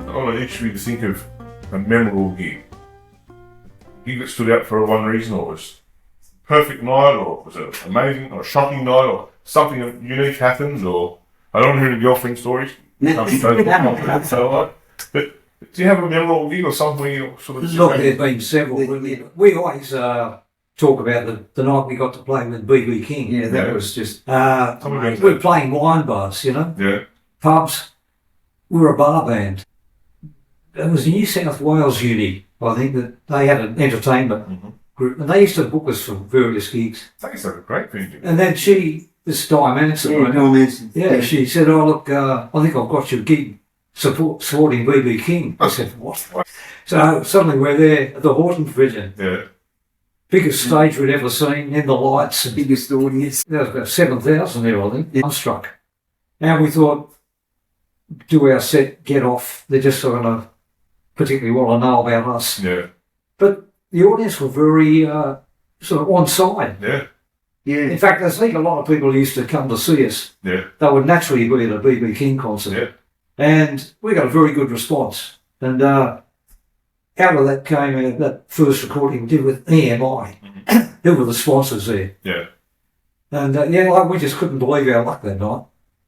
I want to each of you to think of a memorable gig. Gig that stood out for one reason, or was a perfect night, or was it amazing, or a shocking night, or something unique happened, or I don't want to hear any girlfriend stories. But do you have a memorable gig or something you sort of... Look, there's been several. We always talk about the night we got to play with B.B. King. Yeah, that was just... we were playing wine bars, you know? Yeah. Pubs. We were a bar band. It was New South Wales Uni, I think, that they had an entertainment group, and they used to book us for various gigs. That is a great thing. And then this Di Manson, she said, "Oh look, I think I've got your gig supporting B.B. King." I said, "What?" So suddenly we're there at the Horton Pavilion. Yeah. Biggest stage we'd ever seen, in the lights. And biggest audience. There was about 7,000 there, I think. I'm struck. And we thought, do our set, get off. They're just sort of particularly want to know about us. Yeah. But the audience were very sort of on side. Yeah. Yeah. In fact, I think a lot of people used to come to see us. Yeah. They would naturally be at a B.B. King concert. Yeah. And we got a very good response. And out of that came that first recording we did with EMI. Who were the sponsors there. Yeah. And we just couldn't believe our luck that night.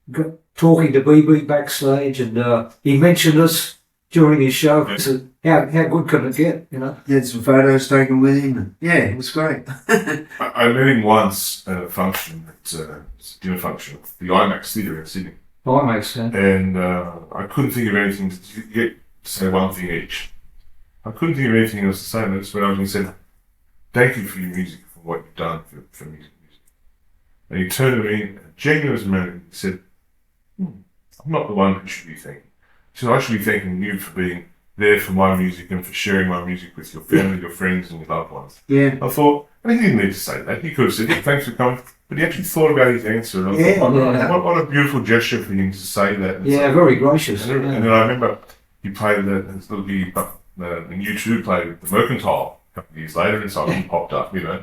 Got talking to BB backstage, and he mentioned us during his show. Yeah. So how good could it get, you know? He had some photos taken with him. And, yeah, it was great. I met him once at a function, dinner function, the IMAX Theatre in Sydney. Oh, that makes sense. And I couldn't think of anything to get to say one thing each. I couldn't think of anything else to say, and that's when I said, "Thank you for your music, for what you've done for music." And he turned to me, a genuine man, and he said, "I'm not the one who should be thanking. He said, I should be thanking you for being there for my music and for sharing my music with your family, your friends, and your loved ones." Yeah. I thought, and he didn't need to say that. He could have said, "Yeah, thanks for coming," but he actually thought about his answer. And I thought, what a beautiful gesture for him to say that. And very gracious. And then I remember he played this little gig, and U2 played the Mercantile a couple of years later, and something popped up, you know.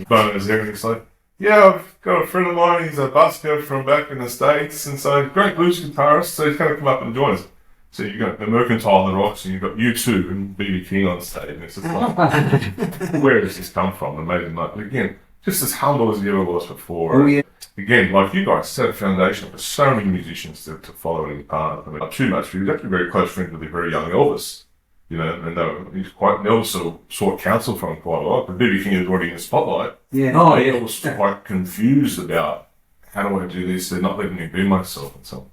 But as everything's like, "Yeah, I've got a friend of mine, he's a busker from back in the States, and so great blues guitarist, so he's going to come up and join us." So you've got the Mercantile and the Rocks, and you've got U2 and B.B. King on stage, and it's just like, where does this come from? Amazing night. But again, just as humble as he ever was before. Oh, yeah. Again, like you guys, set a foundation for so many musicians to follow in the path. I mean, not too much, but he was actually very close friends with the very young Elvis. You know, and he's quite, Elvis sort of sought counsel from him quite a lot, but B.B. King was already in the spotlight. Yeah. Oh, yeah. Elvis was quite confused about, how do I do this? They're not letting me be myself and so on.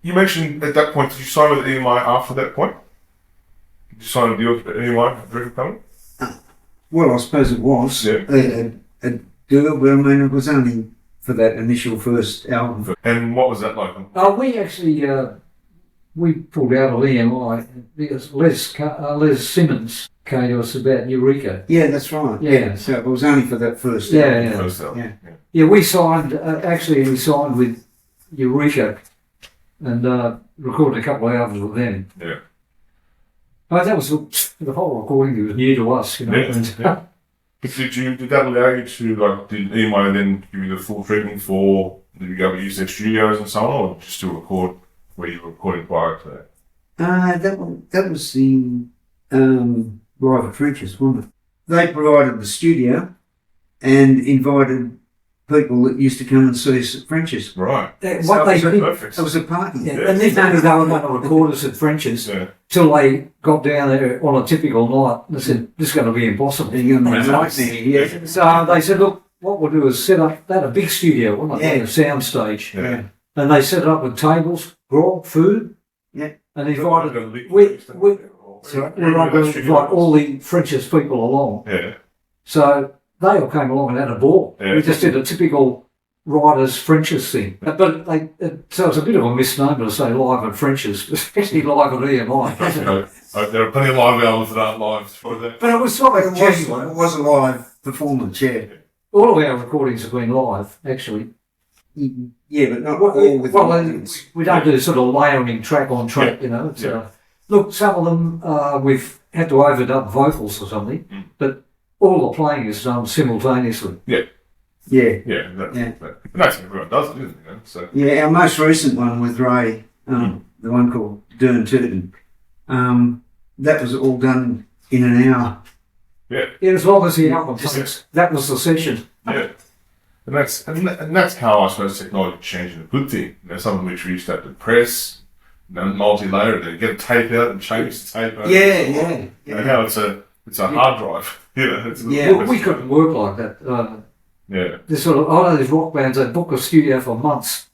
You mentioned at that point, did you sign with EMI after that point? Did you sign a deal with EMI at Record Company? Well, I suppose it was. Yeah. A deal, but I mean, it was only for that initial first album. And what was that like? We actually we pulled out of EMI because Les Simmons came to us about Eureka. Yeah, that's right. Yeah. So it was only for that first album. album. First album. Yeah, we signed, we signed with Eureka and recorded a couple of albums with them. Yeah. But that was the whole recording was new to us, you know. Yeah. Did that allow you to, like, did EMI then give you the full treatment for, did you go use their studios and so on, or did you still record where you were recording prior to that? That was the Rival Trenches, wasn't it? They provided the studio and invited people that used to come and see us at French's. Right. What they did, perfect. It was a party. yeah, and they only they were going to record us at French's till they got down there on a typical night and they said, "This is going to be impossible." You're going to be a nightmare. Yeah. So they said, "Look, what we'll do is set up." They had a big studio, wasn't it? Yeah. A sound stage. Yeah. And they set it up with tables, grog, food. Yeah. And invited we were going to invite all the French's people along. Yeah. So they all came along and had a ball. Yeah. We just did a typical Riders French's thing. But so it's a bit of a misnomer to say live at French's, especially live at EMI. There are plenty of live albums that aren't live for that. But it was sort of It was a live performance, yeah. all of our recordings have been live, actually. Yeah, but not all with we don't do sort of layering track on track, you know. It's, look, some of them we've had to overdub vocals or something, but all the playing is done simultaneously. Yeah. Yeah. Yeah. That's what everyone does, isn't it? So. Yeah, our most recent one with Ray, the one called Dern Turton, that was all done in an hour. Yeah. Yeah, as long as the album comes, that was the session. Yeah. And that's how I suppose technology changing a good thing. You know, something which we used to have to press, multi-layer, then get a tape out and change the tape over. Yeah. You know, now it's a hard drive. You know, Well, we couldn't work like that. Yeah. There's sort of, I know these rock bands, they book a studio for months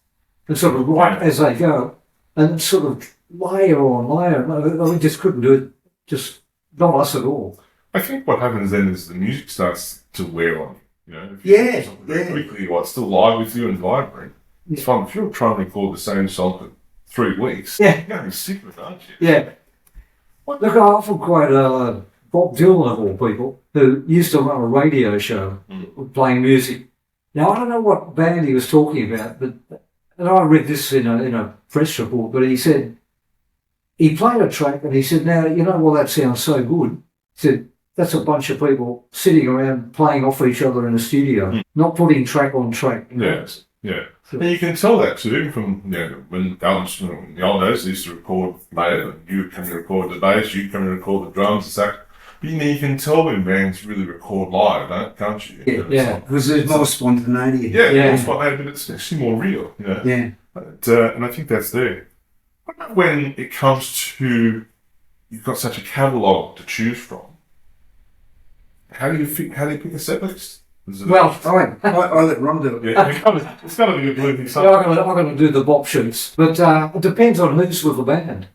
and sort of write as they go and sort of layer on layer. We just couldn't do it, just not us at all. I think what happens then is the music starts to wear on you. You know, if Yeah, do something very quickly, while it's still live with you and vibrant. It's fun. If you're trying to record the same song for 3 weeks, Yeah. you're going to be sick of it, aren't you? Yeah. Look, I often quote Bob Dylan of all people, who used to run a radio show playing music. Now, I don't know what band he was talking about, but and I read this in a press report, but he said he played a track and he said, now, you know, well, that sounds so good. He said, that's a bunch of people sitting around playing off each other in a studio, not putting track on track. You know? Yeah. And you can tell that too, even from, you know, when albums, in the old days, they used to record later, and you come to record the bass, you come to record the drums, and sax. But you can tell when bands really record live, can't you? Yeah. Because there's more spontaneity. Yeah. But it's actually more real, you know? Yeah. And I think that's there. What about when it comes to, you've got such a catalogue to choose from? How do you pick a set list? Well, I let Ron do it. Yeah, it's got to be a blue thing. I'm going to do the bop shoots, but it depends on who's with the band.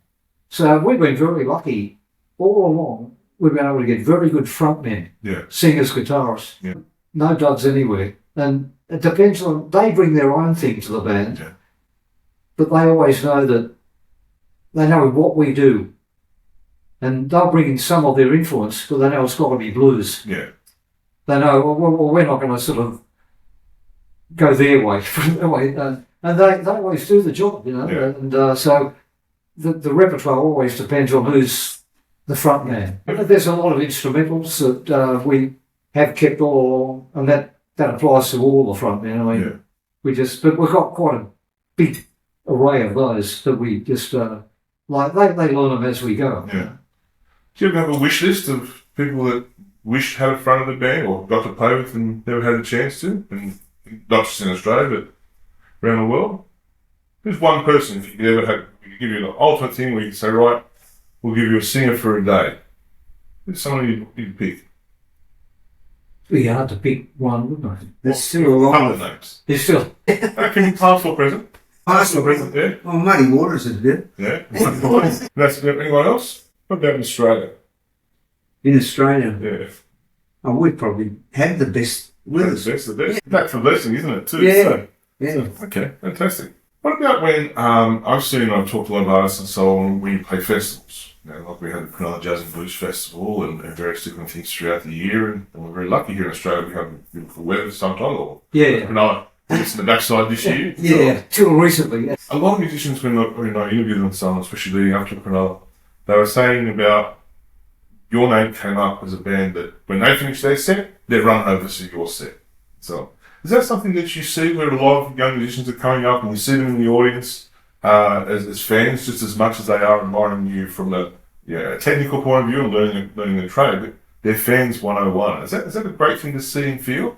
So we've been very lucky all along. We've been able to get very good frontmen, singers, guitarists, no duds anywhere. And it depends on, they bring their own thing to the band, but they always know that they know what we do. And they'll bring in some of their influence, but they know it's got to be blues. Yeah. They know, well, we're not going to sort of go their way. And they always do the job, you know. Yeah. And so the repertoire always depends on who's the front man. There's a lot of instrumentals that we have kept all along, and that applies to all the front men. I mean, but we've got quite a big array of those that we just, they learn them as we go. Yeah. Do you ever have a wish list of people that wished had a front of the band or got to play with and never had a chance to? And not just in Australia, but around the world? Who's one person, if you could ever we could give you an ultimate thing where you could say, right, we'll give you a singer for a day. Who's someone you'd pick? It'd be hard to pick one, wouldn't it? There's still a lot of names. There's still. Can you pass or present? Pass or present, yeah. Well, Muddy Waters is a bit. Yeah. That's anyone else? What about in Australia? In Australia? Yeah. Oh, we probably have the best with us. The best. That's a blessing, isn't it, too? Yeah. So, okay, fantastic. What about when, I've talked to a lot of artists and so on, when you play festivals. You know, like we had the Cronulla Jazz and Blues Festival and various different things throughout the year, and we're very lucky here in Australia we have beautiful weather sometimes, or Cronulla, it's in the backside this year. Yeah, till recently. Yeah. A lot of musicians, when I interviewed them, some, especially leading up to Cronulla, they were saying about your name came up as a band that when they finish their set, they're run over to your set. So, is that something that you see where a lot of young musicians are coming up and you see them in the audience as fans just as much as they are admiring you from a technical point of view and learning the trade, but they're fans 101. Is that a great thing to see and feel?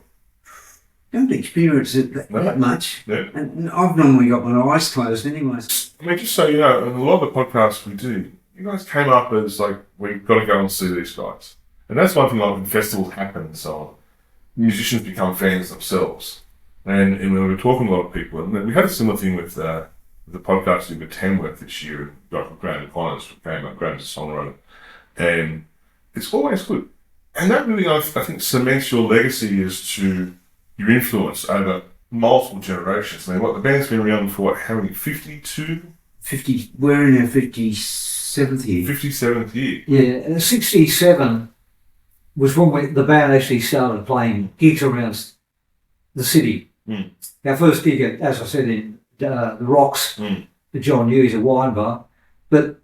Don't experience it that much. Yeah. And I've normally got my eyes closed anyway. I mean, just so you know, in a lot of the podcasts we do, you guys came up as like, we've got to go and see these guys. And that's one thing, like when festivals happen and so on, musicians become fans themselves. And when we were talking to a lot of people, and we had a similar thing with the podcast we did with Tamworth this year, and got Graham Connors came up, Graham's a songwriter. And it's always good. And that really, I think, cements your legacy as to your influence over multiple generations. I mean, the band's been around for how many, 52? 50, we're in our 57th year. 57th year. Yeah, 67 was when the band actually started playing gigs around the city. Mm. Our first gig, as I said, in the Rocks, the John Hughes, a wine bar. But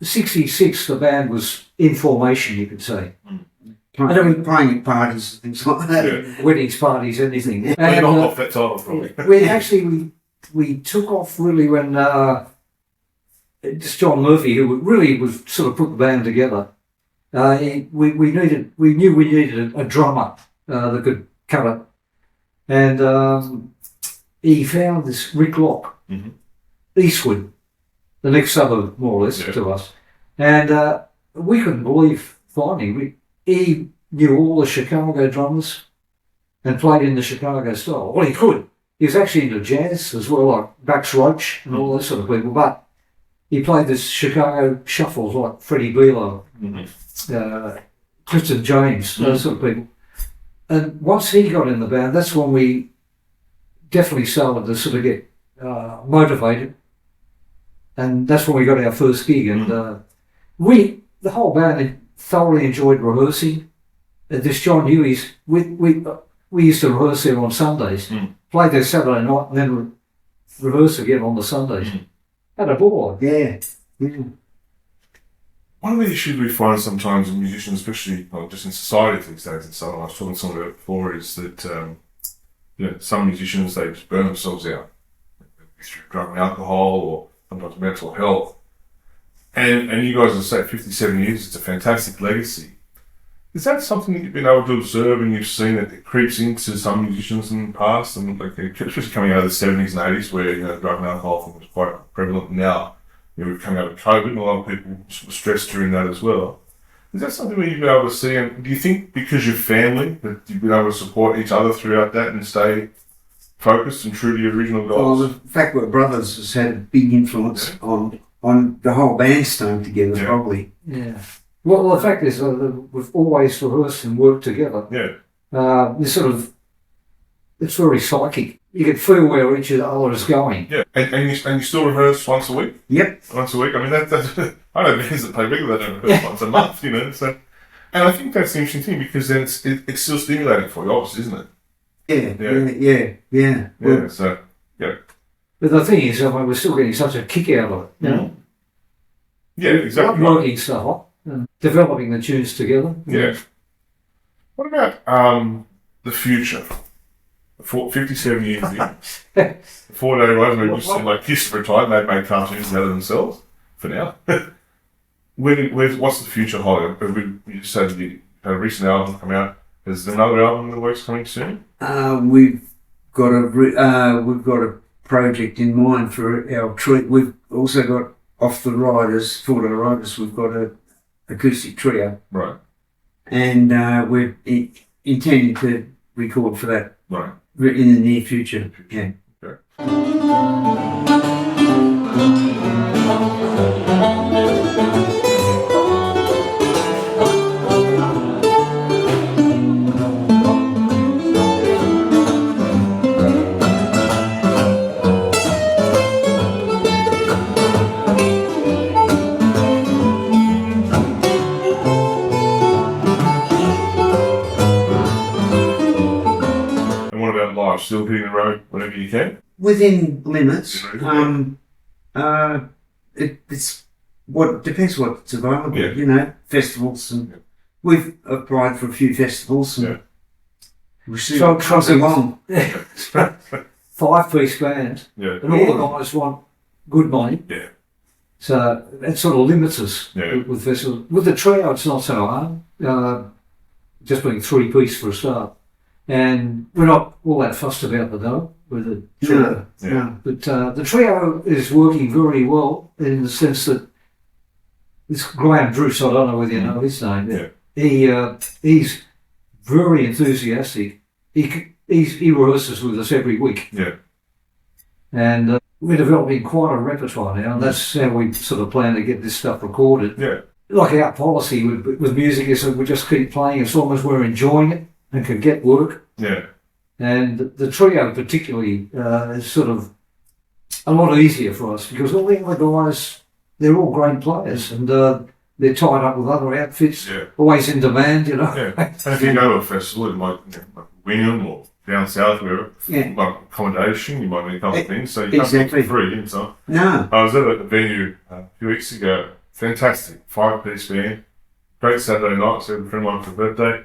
66, the band was in formation, you could say. Playing at parties and things like that. Yeah. Weddings, parties, anything. And knocked off that title, probably. We took off really when this John Murphy, who really was sort of put the band together. We knew we needed a drummer that could cover, and he found this Rick Lock, Eastwood, the next suburb more or less to us, and we couldn't believe finding. He knew all the Chicago drummers and played in the Chicago style. Well, he could. He was actually into jazz as well, like Bucks Roach and all those sort of people, but he played this Chicago shuffles like Freddie Below, Clifton James, those sort of people. And once he got in the band, that's when we definitely started to sort of get motivated. And that's when we got our first gig. And the whole band thoroughly enjoyed rehearsing. This John Huey's, we used to rehearse there on Sundays, play there Saturday night and then rehearse again on the Sundays. Had a ball. Yeah. One of the issues we find sometimes in musicians, especially just in society these days, and so on, I was talking to someone about it before, is that some musicians, they just burn themselves out through drug and alcohol or sometimes mental health. And you guys have said 57 years, it's a fantastic legacy. Is that something that you've been able to observe and you've seen that it creeps into some musicians in the past, and like especially coming out of the 70s and 80s where drug and alcohol was quite prevalent? Now we've come out of COVID and a lot of people were stressed during that as well. Is that something where you've been able to see, and do you think because you're family that you've been able to support each other throughout that and stay focused and true to your original goals? Well, the fact we're brothers has had a big influence on the whole band staying together, probably. Yeah. Well, the fact is, we've always rehearsed and worked together. Yeah. It's very psychic. You can feel where each other is going. Yeah. And you still rehearse once a week? Yep. Once a week. I mean, that's I know bands that play regular, they don't rehearse once a month, So, and I think that's the interesting thing because then it's still stimulating for you, obviously, isn't it? Yeah. Yeah. So, yeah. But the thing is, we're still getting such a kick out of it. You know? Yeah, exactly. Working stuff. Developing the tunes together. Yeah. What about the future? 57 years in. The Foreday Riders, maybe just seem like Kiss retired, they've made cartoons out of themselves for now. What's the future hold? You just said you had a recent album come out. Is there another album in the works coming soon? We've got a project in mind for our treat. We've also got off the Riders, Foreday Riders. We've got a acoustic trio, right? And we're intending to record for that, right, in the near future. Yeah. Okay. Still hitting the road whenever you can? Within limits. It's what depends what's available. Festivals, and we've applied for a few festivals. And we see what comes along. 5-piece band, and all the guys want good money. Yeah. So that sort of limits us with festivals. With the trio, it's not so hard. Just being 3-piece for a start. And we're not all that fussed about the dough with the trio. No. But the trio is working very well in the sense that this Graham Druce, I don't know whether you know his name. Yeah. He's very enthusiastic. He rehearses with us every week. Yeah. And we're developing quite a repertoire now, and that's how we sort of plan to get this stuff recorded. Yeah. Like our policy with music is that we just keep playing as long as we're enjoying it and can get work. Yeah. And the trio particularly is sort of a lot easier for us because all the other guys, they're all great players and they're tied up with other outfits, always in demand, Yeah. And if you go to a festival, it might Wingham or down south, wherever, like accommodation, you might need a couple of things, so you can't be free. And so No. I was at a venue a few weeks ago, fantastic, 5-piece band, great Saturday night, so I had a friend of mine for a birthday.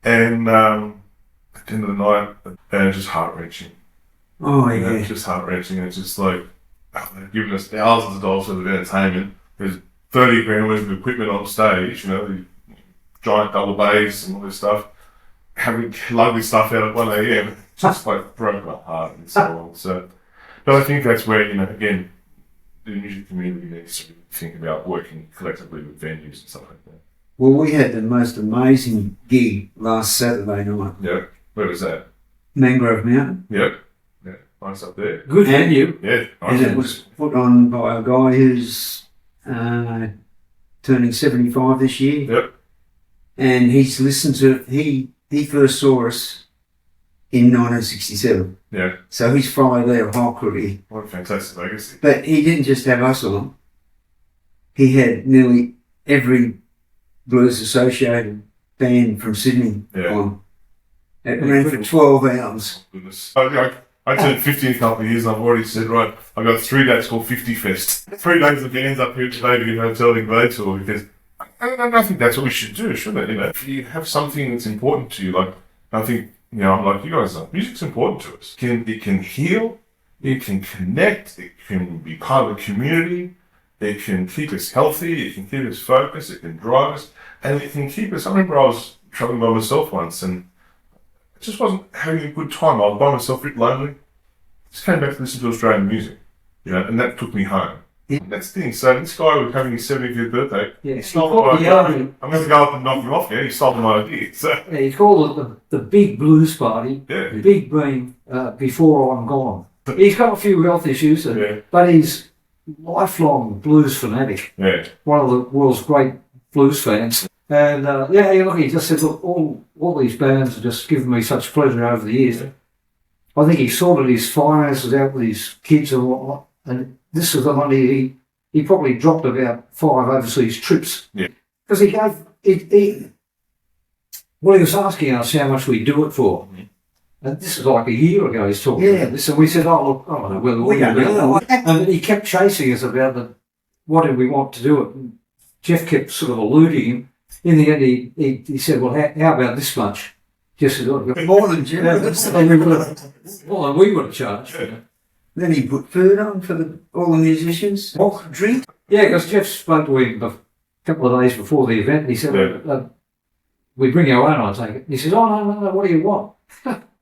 And at the end of the night, and it's just heart-wrenching. Oh, yeah. It's just heart-wrenching. And it's just like, they've given us thousands of dollars worth of entertainment. There's 30 grand worth of equipment on stage, you know, the giant double bass and all this stuff. Having lovely stuff out at 1 a.m. just like broke my heart and so on. So, but I think that's where, you know, again, the music community needs to think about working collectively with venues and stuff like that. Well, we had the most amazing gig last Saturday night. Yep. Where was that? Mangrove Mountain. Yep. Yeah. Nice up there. Good venue. Yeah. Nice. And it was put on by a guy who's turning 75 this year. Yep. And he's listened to, he first saw us in 1967. Yeah. So he's followed our whole career. What a fantastic legacy. But he didn't just have us on. He had nearly every Blues Associated band from Sydney on. It ran for 12 hours. Goodness. I turned 50 in a couple of years and I've already said, right, I've got 3 days called 50 Fest. 3 days of bands up here today to get a hotel in Glade Tour because I think that's what we should do, shouldn't it? You know, if you have something that's important to you, like, I think, you know, I'm like you guys are, music's important to us. It can heal, it can connect, it can be part of the community, it can keep us healthy, it can keep us focused, it can drive us, and it can keep us. I remember I was traveling by myself once and I just wasn't having a good time. I was by myself, a bit lonely. Just came back to listen to Australian music, you know, and that took me home. Yeah. And that's the thing. So this guy was having his 75th birthday. Yeah, he stole my idea. I'm going to go up and knock him off. Yeah, he stole my idea. So yeah, he called it the Big Blues Party. Yeah. The Big being before I'm gone. He's got a few health issues, Yeah. but he's lifelong blues fanatic. yeah, One of the world's great blues fans. And look, he just said, look, all these bands have just given me such pleasure over the years. Yeah. I think he sorted his finances out with his kids and whatnot. And this is the money he probably dropped about 5 overseas trips. Yeah. Because he gave, well, he was asking us how much we do it for. Mhm. And this is like a year ago he's talking about this. And we said, oh, look, I don't know whether We don't know. And he kept chasing us about what did we want to do it. And Jeff kept sort of eluding him. In the end, he said, well, how about this much? Just said, oh, More than generous. well, we would have charged. Yeah. Then he put food on for all the musicians. Drink. Yeah, because Jeff spoke to him a couple of days before the event, and he said, we bring our own, I take it. And he said, oh, no, what do you want?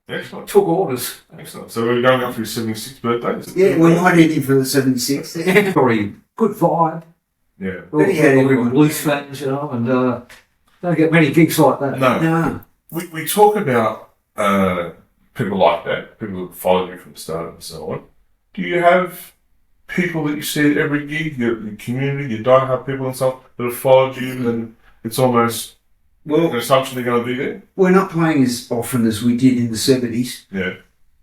excellent, Took orders. excellent. So we're going up for his 76th birthday. Yeah, we might hit him for the 76. Very good vibe. Yeah. But he had All everyone. blues fans, you know, and don't get many gigs like that. No. No. We talk about people like that, people who follow you from the start and so on. Do you have people that you see at every gig, your community, your diehard people and stuff that have followed you and it's almost an assumption they're going to be there? We're not playing as often as we did in the 70s, Yeah.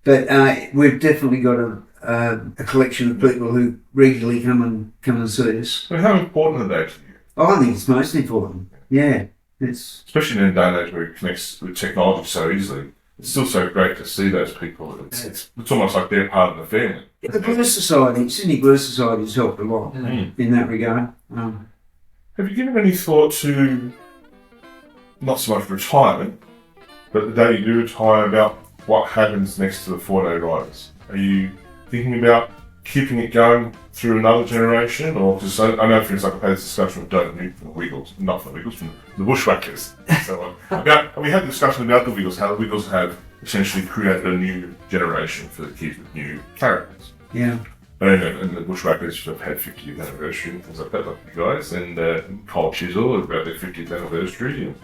but we've definitely got a collection of people who regularly come and see us. So how important are they to you? I think it's most important. Yeah, it's Especially in a day and age where it connects with technology so easily. It's still so great to see those people. It's almost like they're part of the family. the Blues Society. Sydney Blues Society has helped a lot in that regard. Have you given any thought to not so much retirement, but the day you do retire, about what happens next to the Foreday Riders? Are you thinking about keeping it going through another generation? Or because I know, for instance, I've had this discussion with Doug Newton from the Wiggles, not from the Wiggles, from the Bushwhackers. So we had a discussion about the Wiggles, how the Wiggles have essentially created a new generation for the kids with new characters. Yeah. And the Bushwhackers have had 50th anniversary and things like that, like you guys. And Cole Chisel about their 50th anniversary. And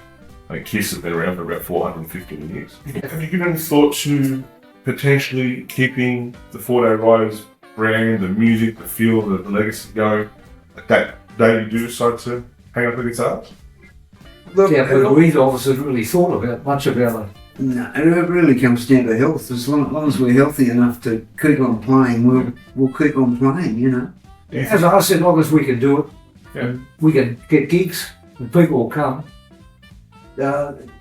I think Kiss have been around for about 450 years. Have you given any thought to potentially keeping the Foreday Riders brand, the music, the feel, the legacy going, like that day you do decide to hang up the guitar? Look, Yeah, but we obviously really thought much about it. no, it really comes down to health. As long as we're healthy enough to keep on playing, we'll keep on playing, you know. As I said, as long as we can do it, Yeah. we can get gigs and people will come.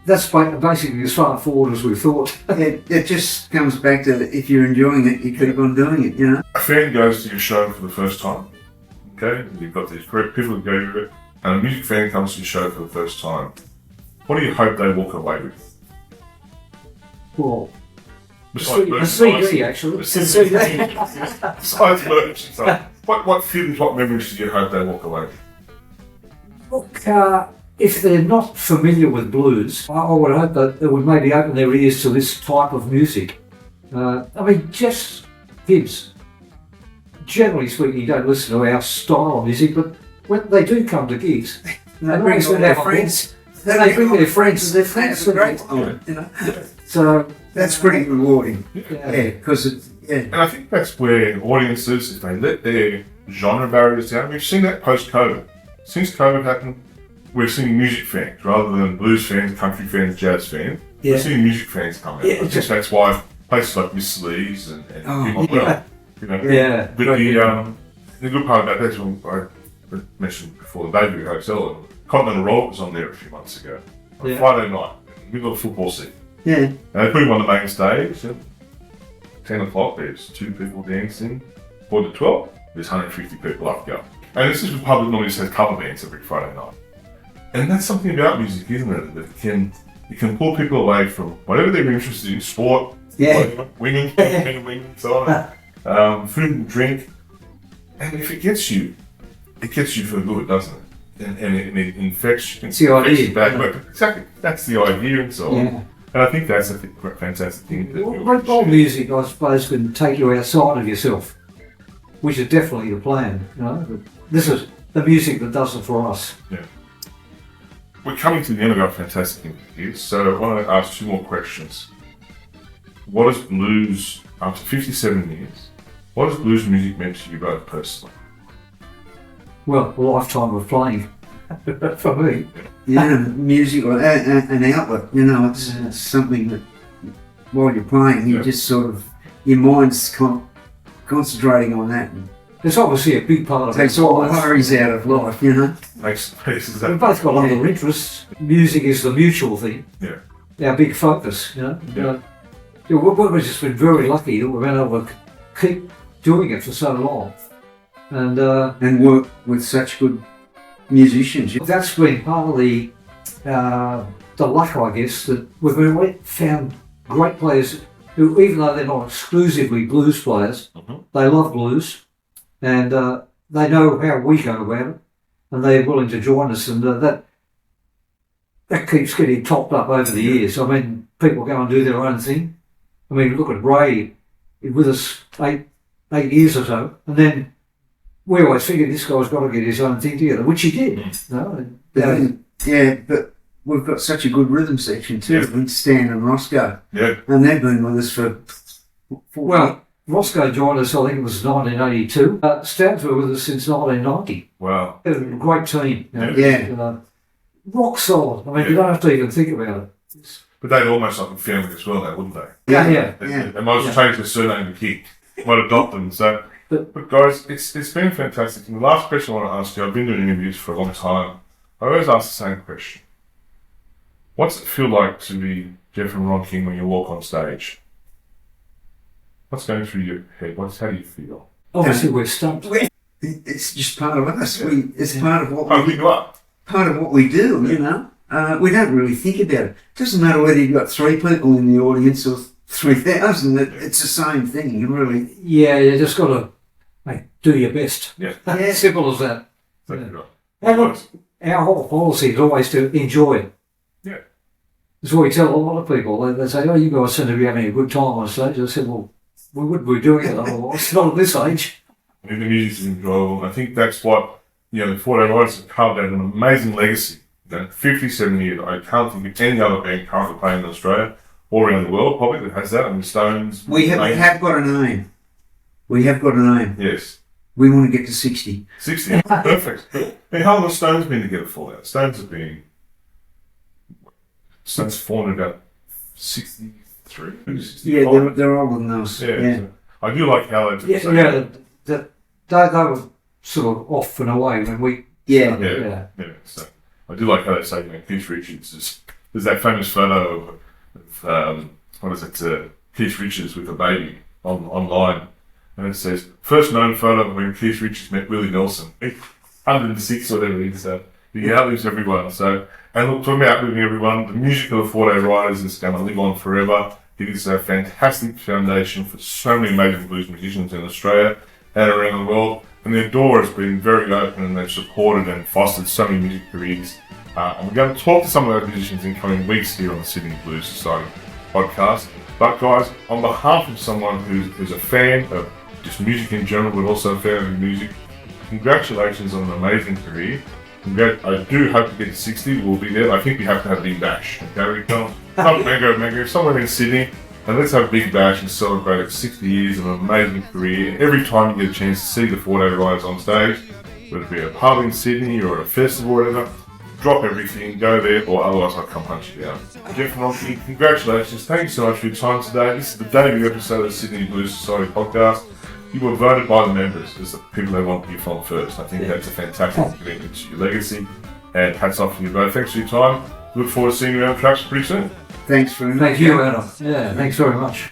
That's basically as far forward as we thought. It just comes back to if you're enjoying it, you keep on doing it, you know. A fan goes to your show for the first time, okay? You've got these great people who go to it, and a music fan comes to your show for the first time. What do you hope they walk away with? Well, A CD, actually. It's a CD. Besides merch and stuff. What feelings, what memories did you hope they walk away? Look, if they're not familiar with blues, I would hope that it would maybe open their ears to this type of music. I mean, just kids, generally speaking, don't listen to our style of music, but when they do come to gigs, They bring all their friends. They bring their friends, and their friends. That's a great time, you know. So That's pretty rewarding. yeah. Because And I think that's where audiences, if they let their genre barriers down, we've seen that post-COVID. Since COVID happened, we're seeing music fans rather than blues fans, country fans, jazz fans. Yeah. We're seeing music fans come out. Yeah, I think just- that's why places like Miss Lee's and people yeah. you know. Yeah. But the good part about that is when I mentioned before the Bayview Hotel, Continental Roll was on there a few months ago. On Yeah. Friday night, in the middle of the football season. yeah, And they put him on the main stage at 10 o'clock, there's 2 people dancing. 4 to 12, there's 150 people up go. And this is the public normally just has cover bands every Friday night. And that's something about music, isn't it? That it can pull people away from whatever they're interested in, sport, yeah. winging, so on, food and drink. And if it gets you for good, doesn't it? And it infects you. It's the idea. Back. Exactly, that's the idea and so on. Yeah. And I think that's a fantastic thing. All music, I suppose, can take you outside of yourself, which is definitely the plan. You know, but this is the music that does it for us. Yeah. We're coming to the end of our fantastic interview, so I want to ask 2 more questions. What is blues, after 57 years, what has blues music meant to you both personally? Well, a lifetime of playing for me. Yeah, music or an outlet, you know, it's something that while you're playing, you just sort of, your mind's concentrating on that and It's obviously a big part of takes our all the lives. worries out of life, you know. Makes We've both got other interests. Music is the mutual thing. Yeah. Our big focus, you know. Yeah. We've just been very lucky that we've been able to keep doing it for so long. And work with such good musicians. That's been part of the luck, I guess, that we've found great players who, even though they're not exclusively blues players, they love blues and they know how we go about it, and they're willing to join us, and that keeps getting topped up over the years. I mean, people go and do their own thing. I mean, look at Ray, with us 8 years or so, and then we always figured this guy's got to get his own thing together, which he did. Yeah, but we've got such a good rhythm section too, with Stan and Roscoe. Yeah. And they've been with us for 40 Well, Roscoe joined us, I think it was 1982. Stan's been with us since 1990. Wow. A great team. You know, Yeah. rock solid. I mean, you don't have to even think about it. But they'd almost like a family as well now, wouldn't they? Yeah. They might as well change their surname to King. Might adopt them. So, but guys, it's been fantastic. And the last question I want to ask you, I've been doing interviews for a long time. I always ask the same question. What's it feel like to be Jeff and Ron King when you walk on stage? What's going through your head? How do you feel? Obviously, we're stumped. It's just part of us. It's part of what How big you up? part of what we do, you know. We don't really think about it. It doesn't matter whether you've got 3 people in the audience or 3,000. It's the same thing. You really. Yeah, you just got to do your best. Yeah. Simple as that. Thank you. And look, our whole policy is always to enjoy it. Yeah. That's what we tell a lot of people. They say, "Oh, you guys seem to be having a good time on stage." I said, "Well, we wouldn't be doing it otherwise. Not at this age." I mean, the music's enjoyable. I think that's what, the Foreday Riders have carved out an amazing legacy. 57 years. I can't think of any other band currently playing in Australia or around the world probably that has that. I mean, Stones. We have got a name. We have got a name. Yes. We want to get to 60. 60. Perfect. I mean, how long have Stones been together for now? Stones formed about 63? Yeah, they're older than us. Yeah. So I do like how they They were sort of off and away when we. Yeah. So I do like how they say, Keith Richards there's that famous photo of Keith Richards with a baby online, and it says first known photo of when Keith Richards met Willie Nelson, 106 or whatever it is. He outlives everyone. So, and look, talking about outliving everyone, the music of the Foreday Riders is going to live on forever. It is a fantastic foundation for so many amazing blues musicians in Australia and around the world. And their door has been very open, and they've supported and fostered so many music careers. And we're going to talk to some of those musicians in coming weeks here on the Sydney Blues Society podcast. But guys, on behalf of someone who's a fan of just music in general, but also a fan of music, congratulations on an amazing career. I do hope to get to 60. We'll be there. I think we have to have a big bash. Okay, we come not Mango, somewhere in Sydney, and let's have a big bash and celebrate 60 years of an amazing career. Every time you get a chance to see the Foreday Riders on stage, whether it be a pub in Sydney or at a festival or whatever, drop everything, go there, or otherwise I'll come hunt you down. Jeff and Rocky, congratulations. Thank you so much for your time today. This is the debut episode of the Sydney Blues Society podcast. You were voted by the members as the people they want you from first. I think that's a fantastic commitment to your legacy, and hats off to you both. Thanks for your time. Look forward to seeing you around the tracks pretty soon. Thanks very much. Thank you, Adam. Yeah, thanks very much.